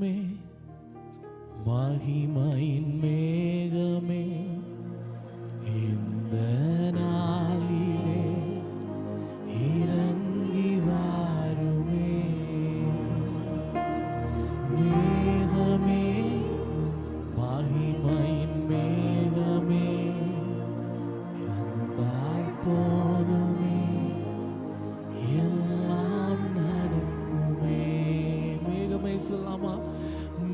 மேகமே மகிமையின் மேகமே இந்த நாளிலே இறங்கி வாருமே. மேகமே மகிமையின் மேகமே வந்தால் போதுமே எல்லாம் நடக்குமே. மேகமே சொல்லாமா?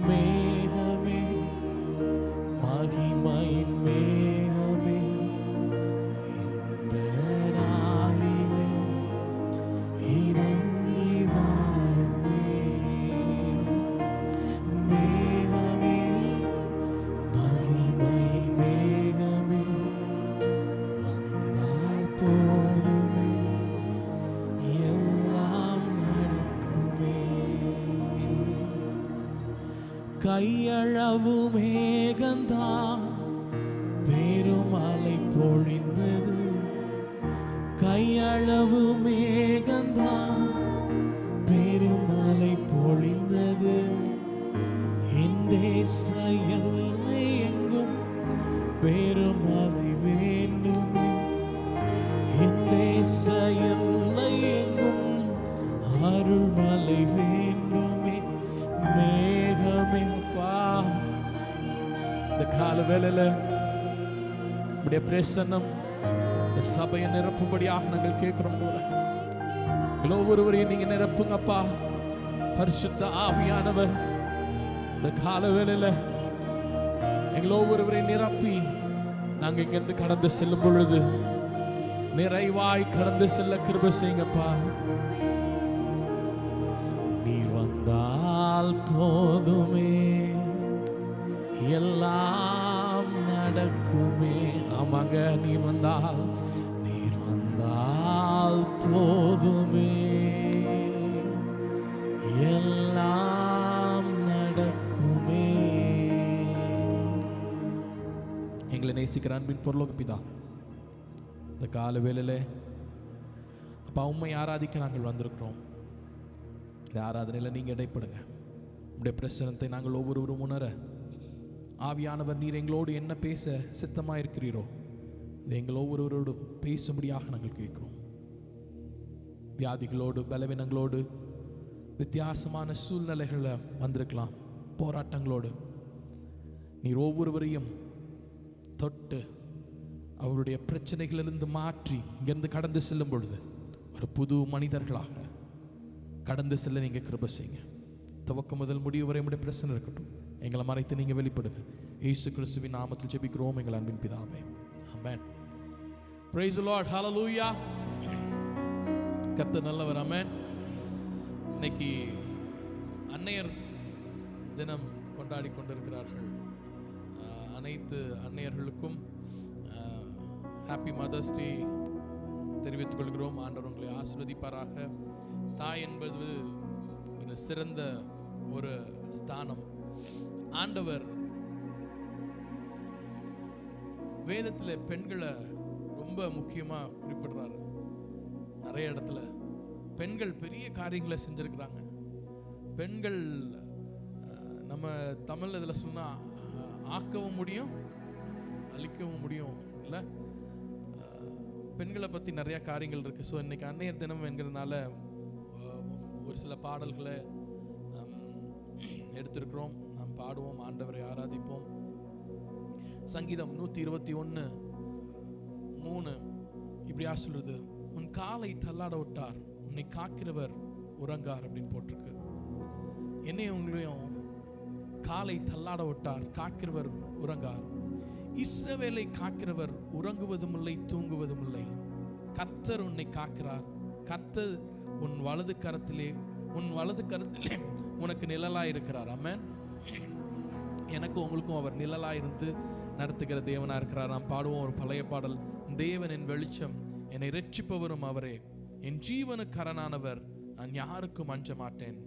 மேகமே மகிமையின் மேகமே இந்த நாளிலே இறங்கி வாருமே. மேகமே மகிமையின் மேகமே வந்தால் போதுமே எல்லாம் நடக்குமே. கையளவு மேகந்தான் பெருமழை பொழிந்தது. கையளவு மேகந்தான் பெருமழை பொழிந்தது. என் தேச எல்லை எங்கும் பெருமழை வேண்டுமே. என் தேச எல்லை எங்கும் அருள்மழை வேண்டுமே. மேகமே பா, இந்த கால வேளையில உடைய பிரசன்னம் இந்த சபையை நிரப்பும்படியாக நாங்கள் கேட்கிறோம். போல ஒவ்வொருவரையும் நீங்க நிரப்புங்கப்பா. பரிசுத்த ஆவியானவர் இந்த கால வேளையில எங்கள் ஒவ்வொருவரையும் நிரப்பி நாங்க இங்கிருந்து கடந்து செல்லும் பொழுது நிறைவாய் கடந்து செல்ல கிருபை செய்யுங்கப்பா. நீர் வந்தால் போதுமே எல்லாம் நடக்குமே. ஆமாங்க, நீர் வந்தால் போதுமே எல்லாம் நடக்குமே. எங்களை நேசிக்கிற அன்பின் பரலோக பிதா, இந்த கால வேளையில அப்பா உம்மை ஆராதிக்க நாங்கள் வந்திருக்கிறோம். இந்த ஆராதனையில் நீங்கள் இடைப்படுங்க. உடைய பிரசனத்தை நாங்கள் ஒவ்வொருவரும் உணர ஆவியானவர் நீர் எங்களோடு என்ன பேச சித்தமாக இருக்கிறீரோ இது எங்கள் ஒவ்வொருவரோடு பேசும்படியாக நாங்கள் கேட்கிறோம். வியாதிகளோடு பலவீனங்களோடு வித்தியாசமான சூழ்நிலைகளில் வந்திருக்கலாம், போராட்டங்களோடு நீர் ஒவ்வொருவரையும் தொட்டு அவருடைய பிரச்சனைகளிலிருந்து மாற்றி இங்கிருந்து கடந்து செல்லும் பொழுது ஒரு புது மனிதர்களாக கடந்து செல்ல நீங்கள் கிருபை செய்யுங்க. துவக்கம் முதல் முடிவு வரை உடைய பிரச்சனை இருக்கட்டும். எங்களை மறைத்து நீங்கள் வெளிப்படுங்க. இயேசு கிறிஸ்துவின் நாமத்தில் ஜெபிக்கிறோம் எங்கள் அன்பின் பிதாவே, ஆமென். Praise the Lord, hallelujah. கர்த்தர் நல்லவர், ஆமென். இன்னைக்கு அன்னையர் தினம் கொண்டாடி கொண்டிருக்கிறார்கள். அனைத்து அன்னையர்களுக்கும் ஹாப்பி மதர்ஸ் டே தெரிவித்துக் கொள்கிறோம். ஆண்டவர் உங்களை ஆசீர்வதிப்பாராக. தாய் என்பது ஒரு சிறந்த ஒரு ஸ்தானம். ஆண்டவர் வேதத்தில் பெண்களை ரொம்ப முக்கியமாக குறிப்பிடுறாரு. நிறைய இடத்துல பெண்கள் பெரிய காரியங்களை செஞ்சிருக்கிறாங்க. பெண்கள் நம்ம தமிழ் இதில் சொன்னால் ஆக்கவும் முடியும் அழிக்கவும் முடியும் இல்லை? பெண்களை பற்றி நிறையா காரியங்கள் இருக்குது. ஸோ இன்றைக்கி அன்னையர் தினம் என்கிறதுனால ஒரு சில பாடல்களை எடுத்திருக்கிறோம். நாம் பாடுவோம், ஆண்டவரை ஆராதிப்போம். சங்கீதம் 121:3 இப்படியா சொல்றது, உன் காலை தள்ளாட விட்டார், உன்னை காக்கிறவர் உறங்கார் அப்படின்னு போட்டிருக்கு. என்னையும் உங்களையும் காலை தள்ளாட விட்டார், காக்கிறவர் உறங்கார். இஸ்ரவேலை காக்கிறவர் உறங்குவதும் இல்லை தூங்குவதும் இல்லை. கர்த்தர் உன்னை காக்கிறார். கர்த்தர் உன் வலது கரத்திலே உனக்கு நிழலாய் இருக்கிறார். ஆமென். எனக்கும் உங்களுக்கும் அவர் நிழலாய் இருந்து நடத்துகிற தேவனா இருக்கிறார். நாம் பாடுவோம் ஒரு பழைய பாடல். தேவன் என் வெளிச்சம், என்னை இரட்சிப்பவரும் அவரே, என் ஜீவனுக்கு அரணானவர், நான் யாருக்கும் அஞ்ச மாட்டேன்.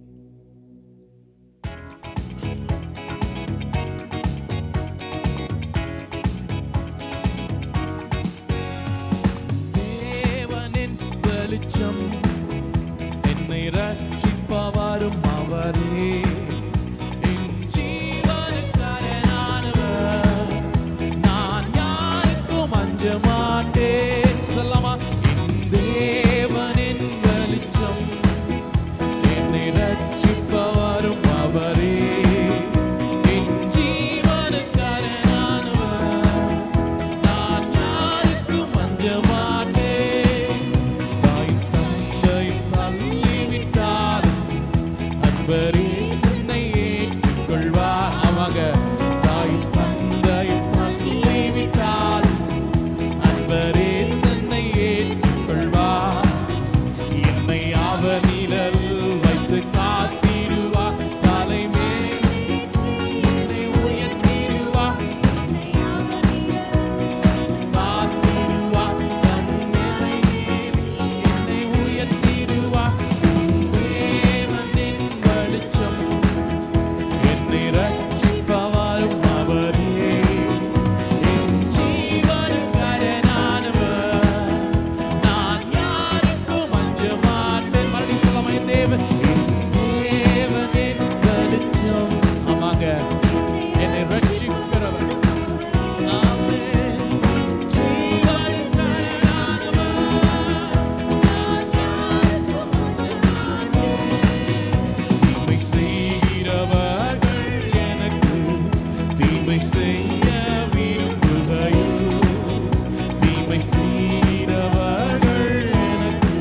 தேவனின் வெளிச்சம், என்னை இரட்சிப்பவரும் அவரே, என் என்னை ரட்சிப்பவரும் அவரே. என் ஜீவனுக்காரனானவர், நான் யாருக்கும் அஞ்ச மாட்டேன். தாயும் தந்தையும் தள்ளிவிட்டாலும் அன்பரே என்னை ஏற்றுக்கொள்வார். ஆமாங்க, தாயும் தந்தையும் தள்ளிவிட்டாலும் அன்பரே என்னை ஏற்றுக்கொள்வார். என்னை அவர் நிழலில் வைத்து காத்திடுவார். தலைமேல் என்னை உயர்த்திடுவார். காத்திடுவார். தன்னிலையில் என்னை உயர்த்திடுவார். தேவனின் வெளிச்சம், என்னை ரட்சிப்பவரும் அவரே. என் ஜீவனுக்காரனானவர், நான் யாருக்கும் அஞ்ச மாட்டேன். மறுபடியும் சொல்லாமா? என் தேவன், என் தேவனின் வெளிச்சம். ஆமாங்க, என்னை ரட்சிக்கிறவர். ஆமென். ஜீவனுக்காரனானவர், நான் யாருக்கும் அஞ்ச மாட்டேன். தீமை செய்கிறவர்கள் எனக்கு தீமை செய்ய விரும்புகையோ, தீமை செய்கிறவர்கள் எனக்கு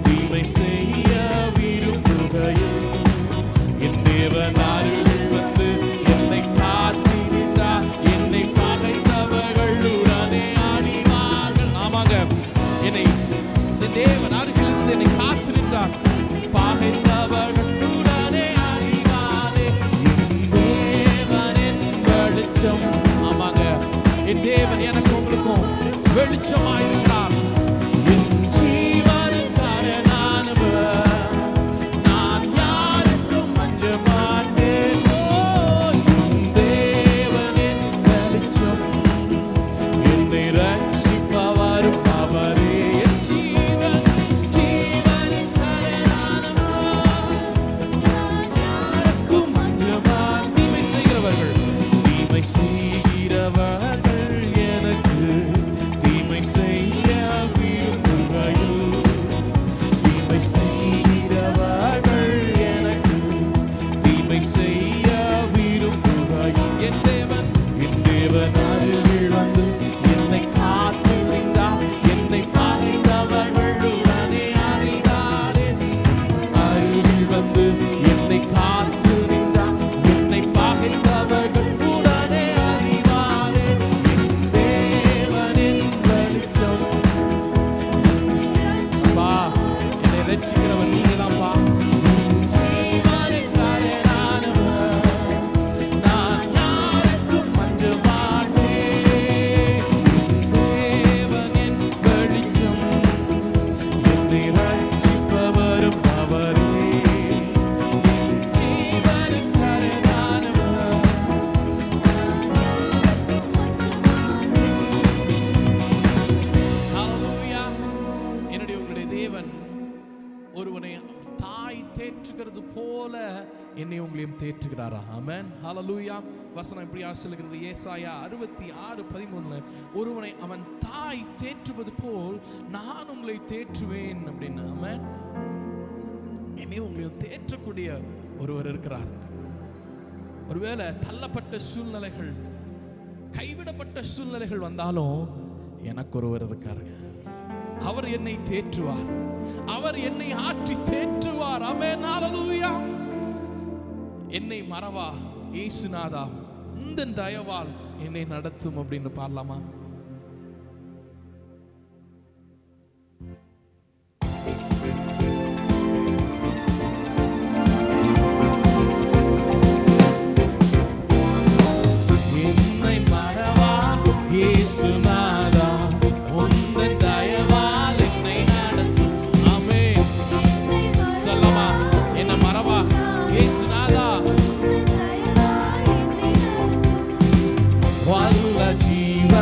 தீமை செய்ய விரும்புகையோ, என் தேவன் அருகில் வந்து என்னை காத்திருந்தார். என்னை பகைத்தவர்கள் உடனே அடிவார்கள். ஆமாங்க, என்னை இந்த தேவன் அருகில் இருந்து என்னை காத்திருந்தார். பகைத்தவர்கள் உடனே அடிவாரே. என் தேவனின் வெளிச்சம். ஆமாங்க, என் தேவன் எனக்கு உங்களுக்கும் வெளிச்சமாயிருக்கிறார். என் ஜீவனுக்காரனானவர், நான் யாருக்கும் அஞ்ச மாட்டேன். ஓ, என் தேவனின் வெளிச்சம், என்னை ரட்சிப்பவரும் அவரே. என் ஜீவனுக்காரனானவர், யாருக்கும் அஞ்ச மாட்டேன். தீமை செய்கிறவர்கள், தீமை செய்கிறவர்கள் எனக்கு தீமை செய்ய விரும்புகையோ, தீமை செய்கிறவர்கள் எனக்கு தீமை செய்ய விரும்புகையோ, என் தேவன் அருகில் வந்து என்னை காத்திருந்தார். என்னை பகைத்தவர்கள் உடனே அடிவாரே. அருகில் வந்து என்னை காத்திருந்தார். என்னை பகைத்தவர்கள் உடனே அடிவாரே. என் தேவனின் வெளிச்சம். அப்பா, என்னை ரட்சிக்கிறவர் நீங்கதான்ப்பா. ஜீவனுக்காரனானவர், நான் யாருக்கும் அஞ்ச மாட்டேன். தேவனின் வெளிச்சம், என்னை ரட்சிப்பவரும் அவரே. ஜீவனுக்காரனானவர், ஹalleluya. என்னுடைய உங்களுடைய தேவன் ஒருவனை தாய் தேற்றுகிறது போல என்னை உங்களையும் தேற்றுகிறாரா? ஆமென், ஹalleluya. வசனம் இப்படி சொல்லுகிறது, ஏசாயா 66:13, ஒருவனை அவன் தாய் தேற்றுவது போல் நான் உங்களை தேற்றுவேன் அப்படின்னு. ஆமென். என்னை உங்களையும் தேற்றக்கூடிய ஒருவர் இருக்கிறார். ஒருவேளை தள்ளப்பட்ட சூழ்நிலைகள், கைவிடப்பட்ட சூழ்நிலைகள் வந்தாலும் எனக்கு ஒருவர் இருக்காருங்க. அவர் என்னை தேற்றுவார். அவர் என்னை ஆற்றி தேற்றுவார். ஆமென், ஹalleluya. என்னை மறவா இயேசுநாதா, இந்த தயவால் என்னை நடத்தும் அப்படின்னு பாடலாமா? என்னை மறவா இயேசுநாதா, உந்தன் தயவால் என்னை நடத்தும். ஆமென். சொல்லமா? என்னை மறவா இயேசுநாதா, வல்ல ஜீவ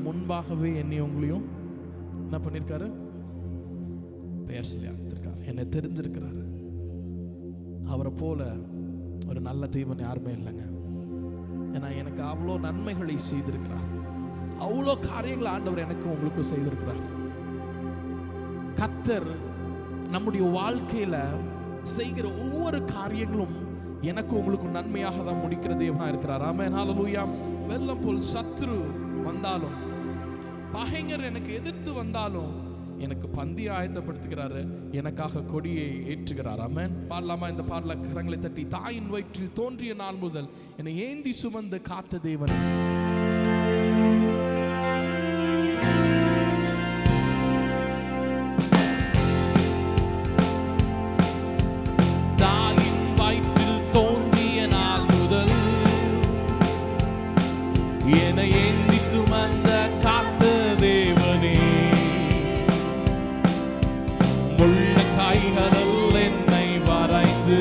முன்பாகவே என்னை உங்களையும் என்ன பண்ணிருக்காரு? பெயர் சொல்லி அழைத்திருக்காரு, என்னை தெரிஞ்சிருக்கிறாரு. அவரை போல ஒரு நல்ல தெய்வன் யாருமே இல்லைங்க. ஏன்னா எனக்கு அவ்வளோ நன்மைகளை செய்திருக்கிறார், அவ்வளோ காரியங்கள் ஆண்டவர் எனக்கு உங்களுக்கும் செய்திருக்கிறார். கர்த்தர் நம்முடைய வாழ்க்கையில செய்கிற ஒவ்வொரு காரியங்களும் எனக்கு உங்களுக்கு நன்மையாக தான் முடிக்கிற தேவனா இருக்கிறார். ஆமென், ஹல்லேலூயா. வெள்ளம் போல் சத்துரு வந்தாலும், பகைஞர் எனக்கு எதிர்த்து வந்தாலும் எனக்கு பந்தி ஆயத்தப்படுத்துகிறாரு, எனக்காக கொடியை ஏற்றுகிறார். ஆமென். பாடலாமா? இந்த பாடல கரங்களை தட்டி. தாயின் வயிற்றில் தோன்றிய நாள் முதல் என்னை ஏந்தி சுமந்து காத்த தேவன். தாயின் வயிற்றில் தோன்றிய நாள் முதல் என்னை ஏந்தி சுமந்த காத்த தேவனே, முள்ள காய்களில் என்னை வரைந்து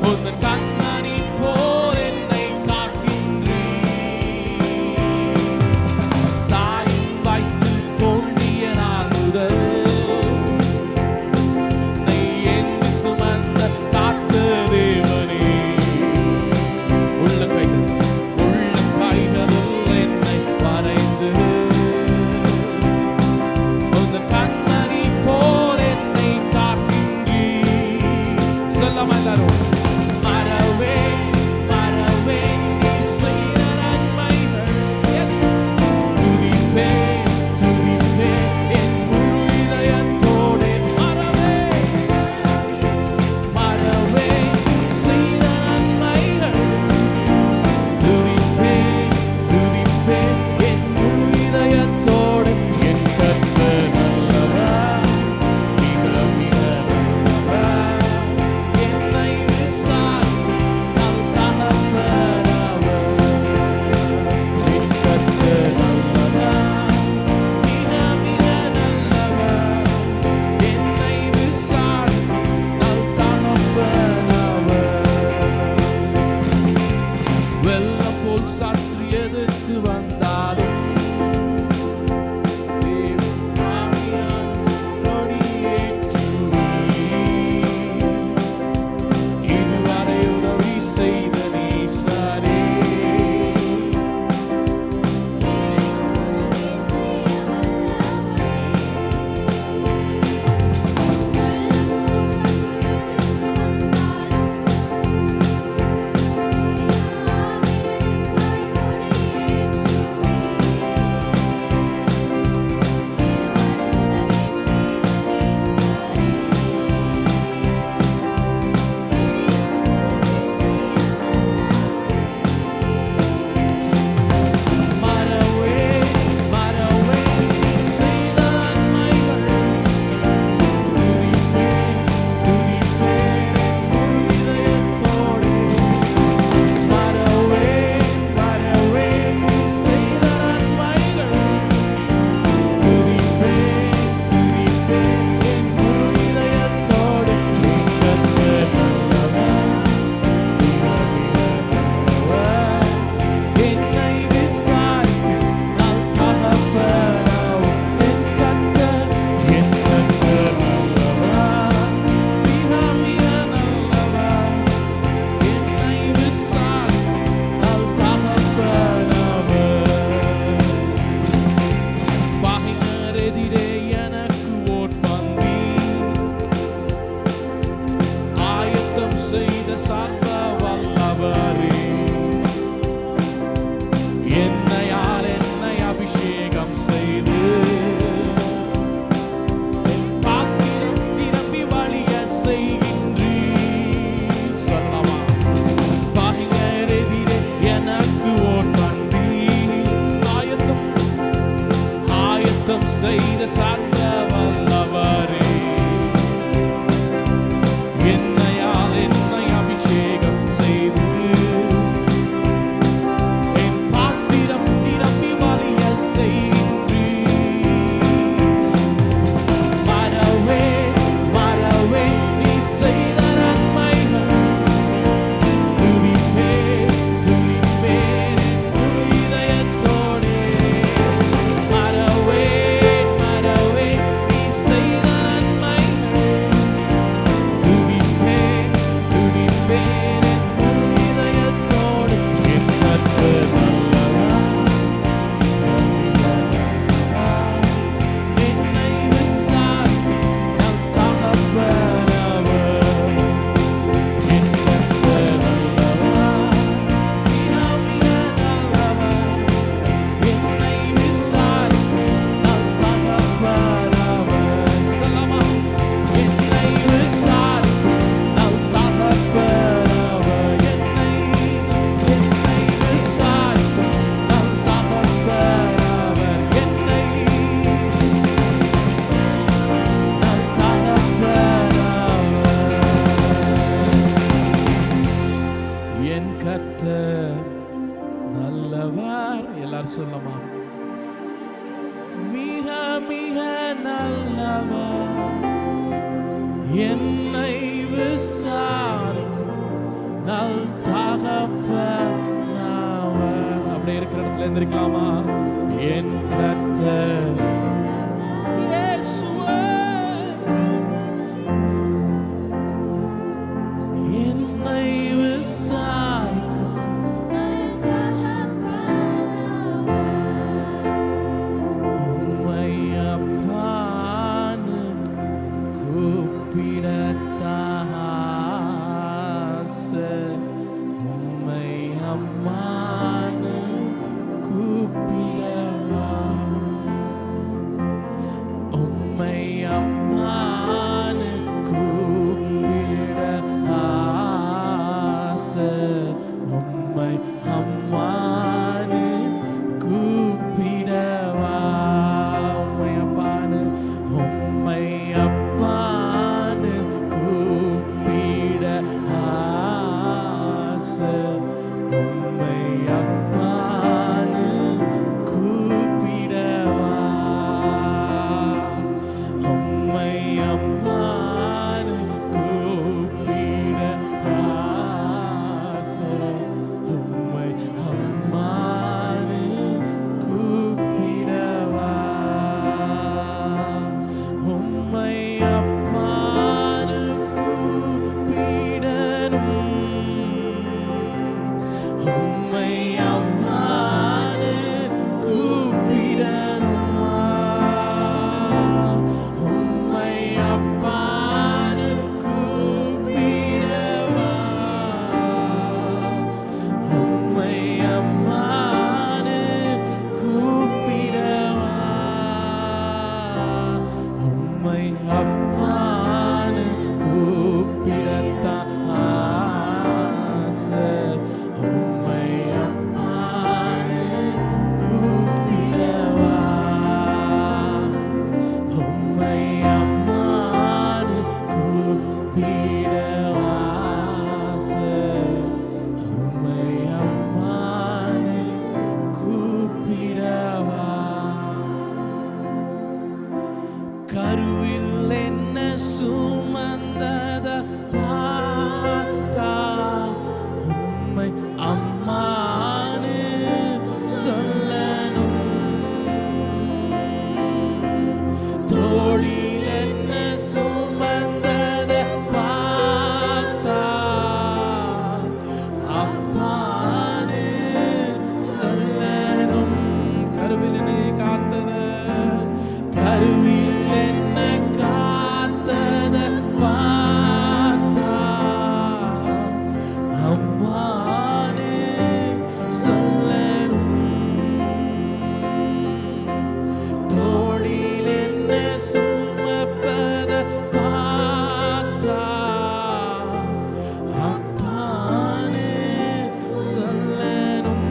உந்தன் கண்ணாடி போல் என்னை காக்கின்றீர். கர்த்தர் நல்லவர். எல்லாரும் சொல்லமா, மிக மிக நல்லவர், என்னை விசாரிக்கும் நல் தகப்பன் அவர். அப்படி இருக்கிற இடத்துல எந்திரிக்கலாமா? என் கர்த்தர் இயேசுவே, என்னை விசாரிக்கும் உம்மை அப்பான்னு கூப்பிடத்தான் ஆசை, உம்மை அம்மான்னு கூப்பிடவா, உம்மை அம்மான்னு கூப்பிட ஆசை, உம்மை அம்மான்னு கூப்பிடவா, உம்மை அப்பான்னு, உம்மை அப்பான்னு கூப்பிட ஆசை, உம்மை அப்பான்னு கூப்பிடவா, உம்மை அம்மான்னு கூப்பிட ஆசை, உம்மை அம்மான்னு கூப்பிடவா, உம்மை அப்பான்னு கூப்பிடணும், உம்மை அம்மான்னு கூப்பிடணுமா, உம்மை அப்பான்னு கூப்பிடவா, உம்மை அம்மான்னு கூப்பிடவா, உம்மை அப்பான்னு கூப்பிடத்தான் ஆசை, உம்மை அம்மான்னு கூப்பிடவா, உம்மை அம்மான்னு கூப்பிடவா ஆசை, உம்மை அம்மான்னு கூப்பிடவா. கருவில் என்ன சுமந்தத பார்த்தா உம்மை அம்மான்னு சொல்லணும், தோளில் என்ன சுமந்தத பார்த்தா அப்பான்னு சொல்லணும், கருவில் என்னை காத்தத, கருவில் என்ன காத்தத பார்த்தா அம்மான்னு சொல்லணும், தோளில் என்ன சுமப்பத பார்த்தா அப்பான்னு சொல்லணும்,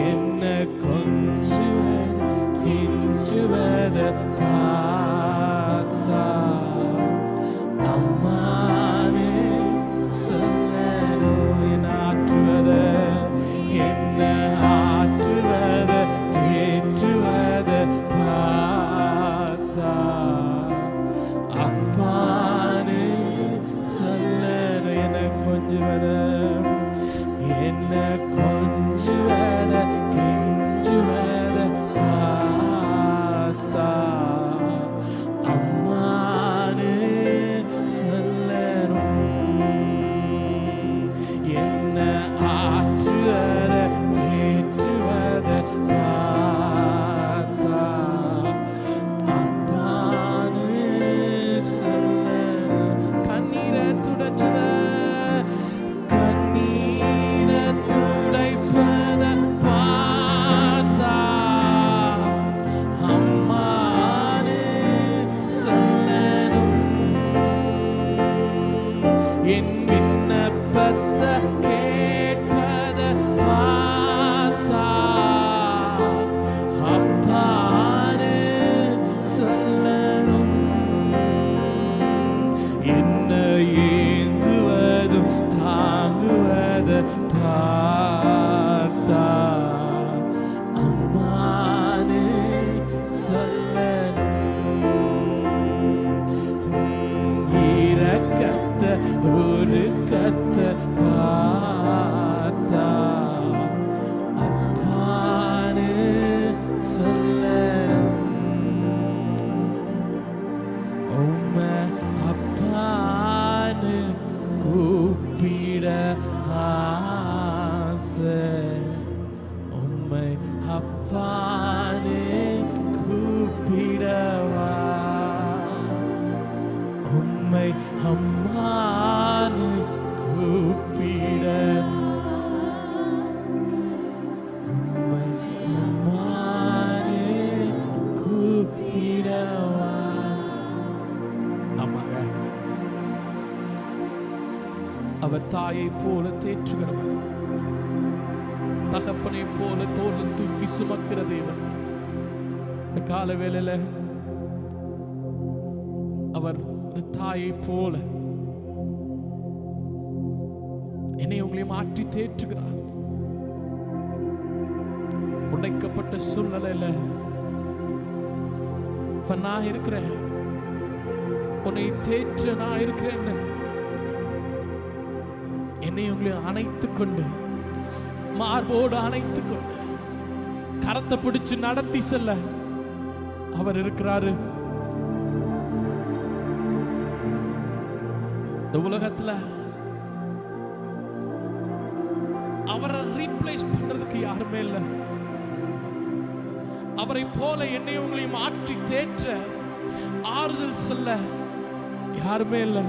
என்ன கொஞ்சுவத கெஞ்சுவத பார்த்தா அம்மான்னு சொல்லணும், என்ன ஆற்றுவத, என்ன ஆற்றுவத தேற்றுவத பார்த்தா அப்பான்னு சொல்லணும், என்ன கொஞ்சுவத, என்ன கொஞ்சுவத கெஞ்சுவத பார்த்தா அம்மான்னு சொல்லணும், என்ன ஆற்றுவத தேற்றுவத பார்த்தா அப்பான்னு சொல்லணும், கண்ணீரை துடைச்சத, கண்ணீரை துடைப்பத பார்த்தா அம்மான்னு சொல்லணும், என் விண்ணப்பத்தை கேட்பத பார்த்தா அப்பான்னு சொல்லணும், என்ன ஏந்துவதும் தாங்க கூப்பிட ஆசை, உம்மை அப்பானே கூப்பிடவா, உம்மை அம்மானு கூப்பிட, உம்மை அம்மானே கூப்பிடவா. ஆமாங்க, அவர் தாயை போல தேற்றுகிறவர், தகப்பனை போல தோளில் தூக்கி சுமக்கிற தேவன். இந்த கால வேளையில அவர் தாயை போல என்னை உங்களை மாற்றி தேற்றுகிறார். உடைக்கப்பட்ட சூழ்நிலையில நான் இருக்கிறேன், உன்னை தேற்ற நான் இருக்கிறேன். என்னை உங்களை அணைத்துக் கொண்டு, மார்போடு அணைத்துக் கொண்டு, கரத்தை பிடிச்சு நடத்தி செல்ல அவர் இருக்கிறாரு. இந்த உலகத்துல அவரை ரீப்ளேஸ் பண்றதுக்கு யாருமே இல்லை. அவரை போல என்னை உங்களை மாற்றி தேற்ற, ஆறுதல் சொல்ல யாருமே இல்லை.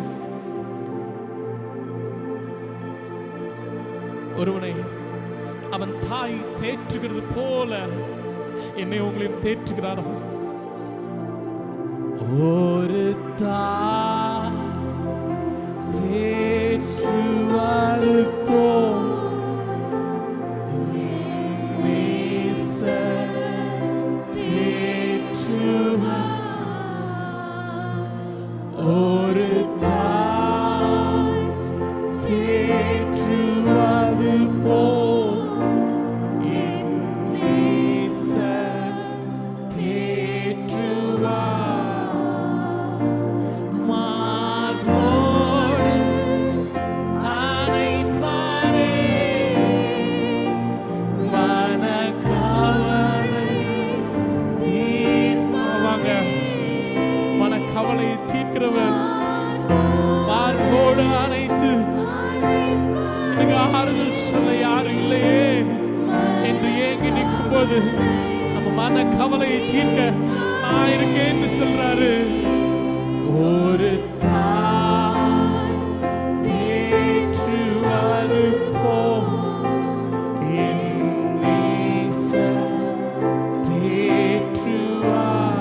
ஒருவனை அவன் தாய் தேற்றுகிறது போல என்னை உங்களையும் தேற்றுகிறாரோ. ஒரு தாய் தேற்றுவது போல் ஒரு தாய் தேற்றுவது போல் என் நேசர் தேற்றுவார். மார்போடு அணைப்பாரே, மனக்கவலை தீர்ப்பாங்க. மனக்கவலை தீர்க்கிறவர் மார்போடு அணைத்து எனக்கு ஆறுதல் சொல்ல யாரும் இல்லையே என்று ஏங்கி நிற்கும் போது நம்ம மன கவலையை தீர்க்க நான் இருக்கேன்னு சொல்றாரு. ஒரு தாய் தேற்றுவது போல் என் நேசர் தேற்றுவார்.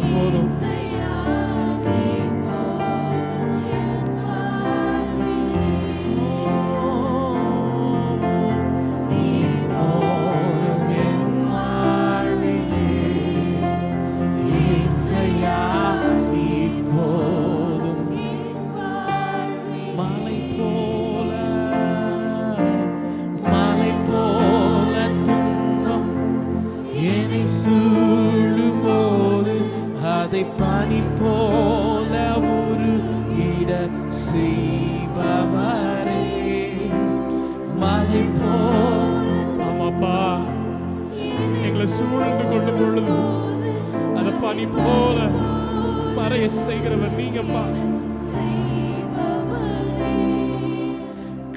போதும். பனி போல உருகிட செய்பவரே, மலை போல. ஆமாப்பா, எங்களை சூழ்ந்து கொண்டு பொழுது அந்த பனி போல மறைய செய்கிறவர் நீங்கப்பா.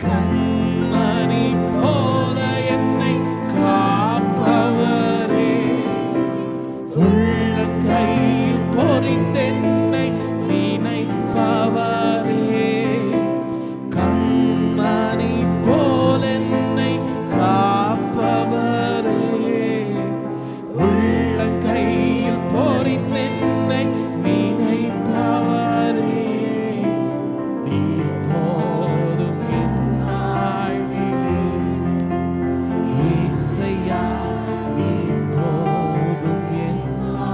கண்மணி போல என்னை காப்பவரே, உள்ளங்கை பொறிந்தென்னை நினைப்பவரே, கண்மணி போல் என்னை காப்பவரே, உள்ளங்கையில் பொறிந்தென்னை நினைப்பவரே, நீர் போதும் என் வாழ்விலே. இயேசையா நீர் போதும் என் வாழ்விலே.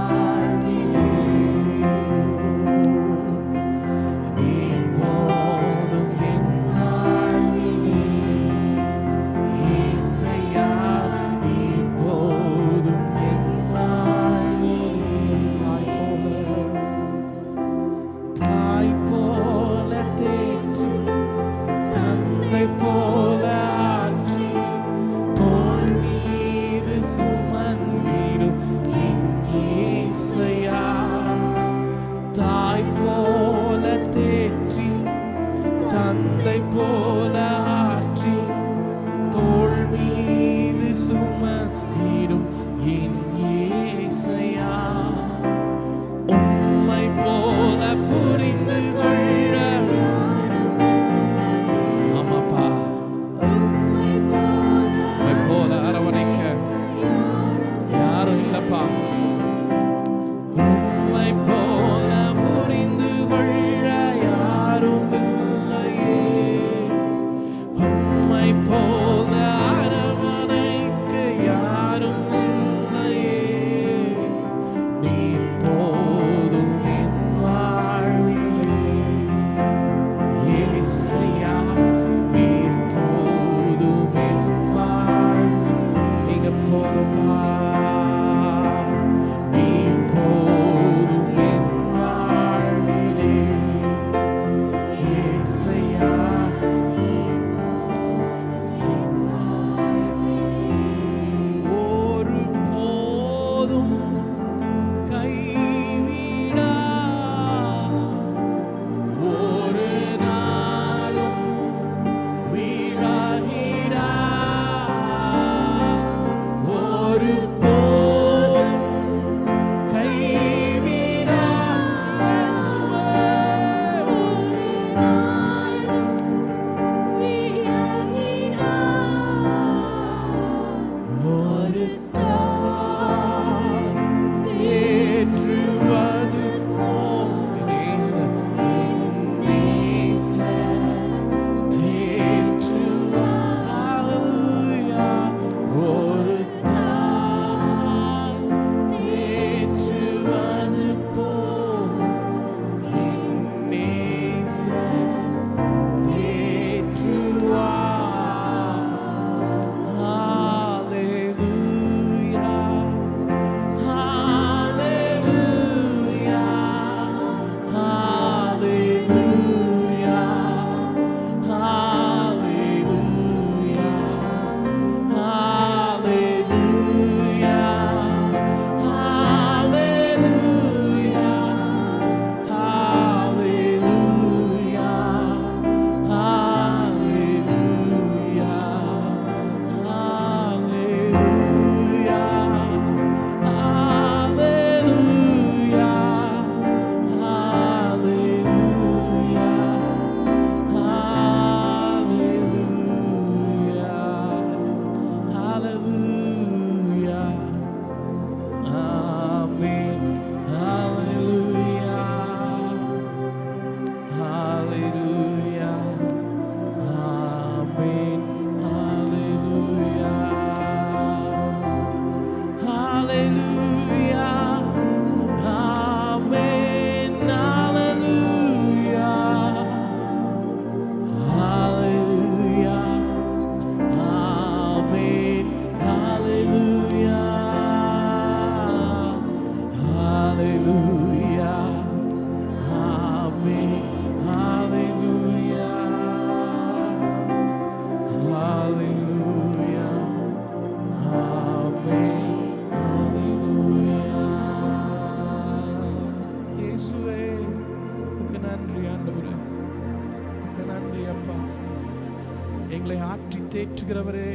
எங்களை ஆற்றி தேற்றுகிறவரே,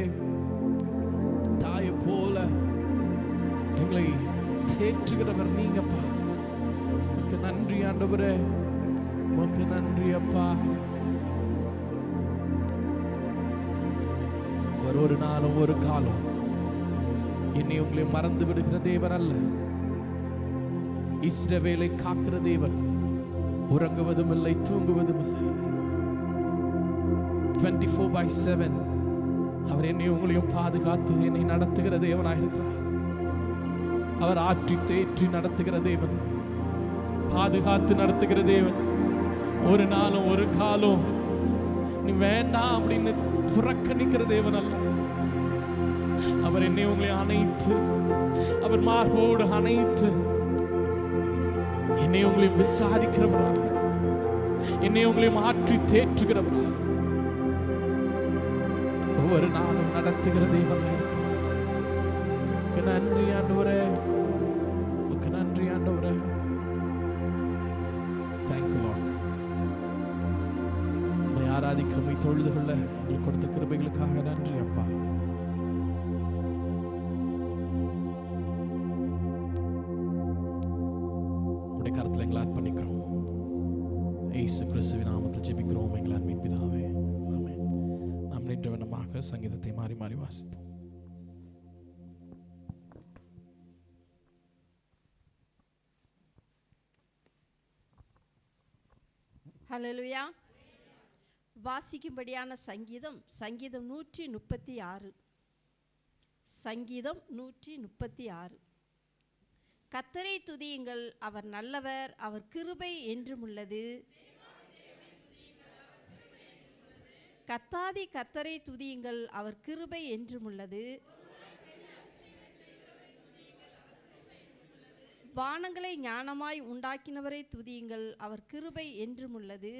தாயை போல எங்களை தேற்றுகிறவர் நீங்கப்பா. உமக்கு நன்றி ஆண்டவரே, உமக்கு நன்றி அப்பா. ஒரு நாளும் ஒரு காலம் என்னை உங்களை மறந்து விடுகிற தேவன் அல்ல. இஸ்ரவேலை காக்கிற தேவன், உறங்குவதும் இல்லை, தூங்குவதும் இல்லை. 24/7 அவர் என்னை உங்களையும் பாதுகாத்து என்னை நடத்துகிற தேவனாயிருக்கிறார். அவர் ஆற்றி தேற்றி நடத்துகிற தேவன், பாதுகாத்து நடத்துகிற தேவன். ஒரு நாளும் ஒரு காலம் நீ வேண்டாம் அப்படின்னு புறக்கணிக்கிற தேவன் அல்ல. அவர் என்னை உங்களை அணைத்து, அவர் மார்போடு அணைத்து என்னை உங்களை விசாரிக்கிறவராக, என்னை உங்களை மாற்றி தேற்றுகிறவராக ஒவ்வொரு நாளும் நடத்துகிற தேவனாக இருக்கிறார். நன்றி ஆண்டவரே, நன்றி ஆண்டவரே. Thank you Lord. உம்மை ஆராதிக்க, உம்மை தொழுது கொள்ள எங்களுக்கு கொடுத்த கிருபைகளுக்காக நன்றி அப்பா. உடைய கருத்தில் எங்களை அர்ப்பணிக்கிறோம். இயேசு கிறிஸ்துவின் நாமத்தில் ஜெபிக்கிறோம் எங்கள் அன்பின் பிதாவே, ஆமென். நாம் நின்ற வண்ணமாக சங்கீதத்தை மாறி மாறி வாசிப்போம். ஹல்லேலூயா. வாசிக்கும்படியான சங்கீதம் 136. சங்கீதம் 136. கர்த்தரை துதியுங்கள், அவர் நல்லவர், அவர் கிருபை என்றும் உள்ளது. கர்த்தரை துதியுங்கள், அவர் கிருபை என்றும் உள்ளது. வானங்களை ஞானமாய் உண்டாக்கினவரை துதியுங்கள், அவர் கிருபை என்றும் உள்ளது.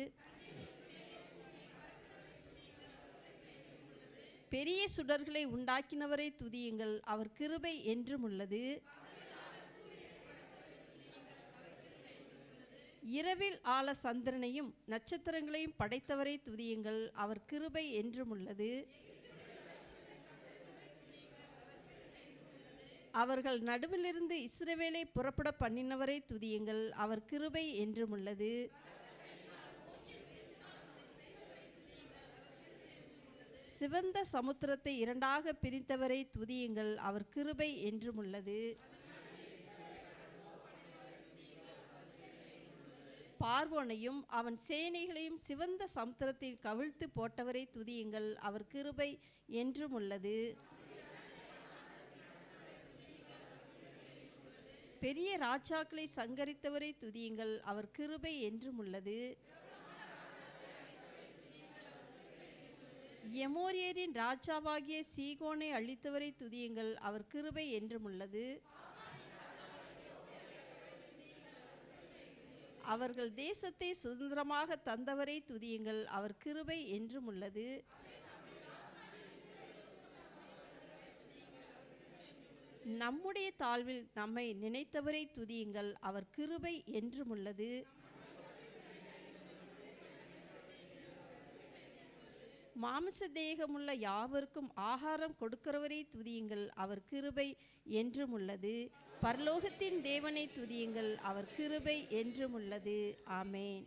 பெரிய சுடர்களை உண்டாக்கினவரை துதியுங்கள், அவர் கிருபை என்றும் உள்ளது. இரவில் ஆள சந்திரனையும் நட்சத்திரங்களையும் படைத்தவரை துதியுங்கள், அவர் கிருபை என்றும் உள்ளது. அவர்கள் நடுவிலிருந்து இஸ்ரவேலை புறப்பட பண்ணினவரை துதியுங்கள், அவர் கிருபை என்றும் உள்ளது. சிவந்த சமுத்திரத்தை இரண்டாக பிரித்தவரை துதியுங்கள், அவர் கிருபை என்றும் உள்ளது. பார்வோனையும் அவன் சேனைகளையும் சிவந்த சமுத்திரத்தில் கவிழ்த்து போட்டவரை துதியுங்கள், அவர் கிருபை என்றும் உள்ளது. பெரிய ராஜாக்களை சங்கரித்தவரை துதியுங்கள், அவர் கிருபை என்றும் உள்ளது. எமோரியரின் ராஜாவாகிய சீகோனை அழித்தவரை துதியுங்கள், அவர் கிருபை என்றும் உள்ளது. அவர்கள் தேசத்தை சுதந்திரமாக தந்தவரை துதியுங்கள், அவர் கிருபை என்றும் உள்ளது. நம்முடைய தாழ்வில் நம்மை நினைத்தவரை துதியுங்கள், அவர் கிருபை என்றும் உள்ளது. மாமிச தேகமுள்ள யாவருக்கும் ஆகாரம் கொடுக்கிறவரை துதியுங்கள், அவர் கிருபை என்றும் உள்ளது. பரலோகத்தின் தேவனை துதியுங்கள், அவர் கிருபை என்றும் உள்ளது. ஆமென்.